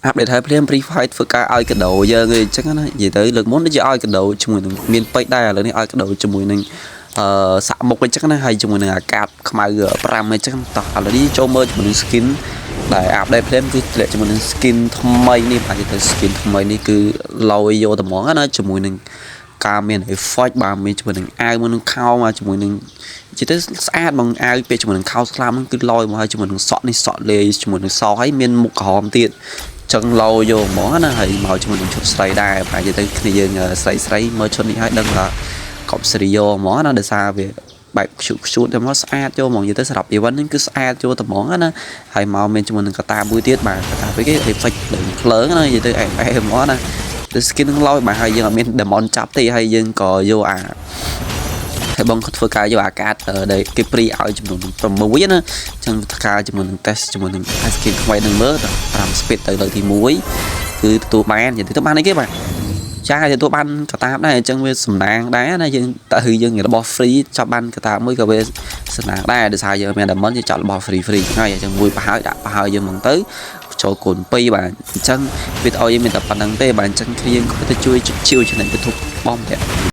អាប់ដេតហើយភ្លាម Free Fire ធ្វើការឲ្យកដោយើងអីចឹងណានិយាយទៅលើកមុនដូចជាឲ្យកដោជាមួយនឹងមានពេជ្រដែរឥឡូវនេះឲ្យកដោជាមួយនឹងសាក់មុខអីចឹងណាហើយជាមួយនឹងអាកាតខ្មៅ5អីចឹងតោះឥឡូវនេះចូលមើលជាមួយនឹង skin ដែលអាប់ដេតភ្លាមគឺធ្លាក់ជាមួយនឹង skin ថ្មីនេះបាទនិយាយទៅ skin ថ្មីនេះគឺឡយយកតែហ្មងណាជាមួយនឹងការមាន effect បាទមានជាមួយនឹងអាវមួយនឹងខោមកជាមួយនឹងនិយាយទៅស្អាតបងអាវពាក់ជាមួយនឹងខោស្លាមហ្នឹងគឺឡយមកហើយជាមួយនឹងសក់នេះសក់លេជាមួយនឹងសហើយមានមុខក្រហមទៀតចឹងឡយយកហ្មងណាហើយមកជាមួយនឹងឈុតស្រីដែរបាទនិយាយទៅគ្នាយើងស្រីមើលឈុតនេះហើយដឹងថាកប់សេរីយកហ្មងណាដោយសារវាបែបខ្ជូតតែមកស្អាតយកហ្មងនិយាយទៅសម្រាប់ event ហ្នឹងគឺស្អាតយកតែហ្មងណាហើយមកមានជាមួយនឹងកតាមួយទៀតបាទកតាវិញគេ effect ភ្លើងណានិយាយទៅអែហ្មងណាទៅ skin នឹងឡយបាទហើយយើងអត់មាន demon ចាប់ទេហើយយើងក៏យកហើយបងគាត់ធ្វើការយកអាកាសដែលគេព្រីឲ្យចំនួន6ណាចឹងធ្វើការចំនួននឹង test ជាមួយនឹង skin ថ្មីនឹងមើល5 speed ទៅលើកទី1គឺទទួលបាននិយាយទៅបានអីគេបាទចាទទួលបានកតាបដែរអញ្ចឹងវាសំណាងដែរណាយើងតែយើងរបស់ free ចាប់បានកតាបមួយក៏វាសំណាងដែរដោយសារយើងមាន diamond យើងចាប់របស់ free ចឹងហើយអញ្ចឹងមួយប្រហើយដាក់ប្រហើយយើងមកទៅចូលកូន2បាទអញ្ចឹងវីដេអូយើងមានតែប៉ុណ្្នឹងទេបាទអញ្ចឹងគ្នាយើងក៏ទៅជួយ YouTube ចំណេញ YouTube បងទៀត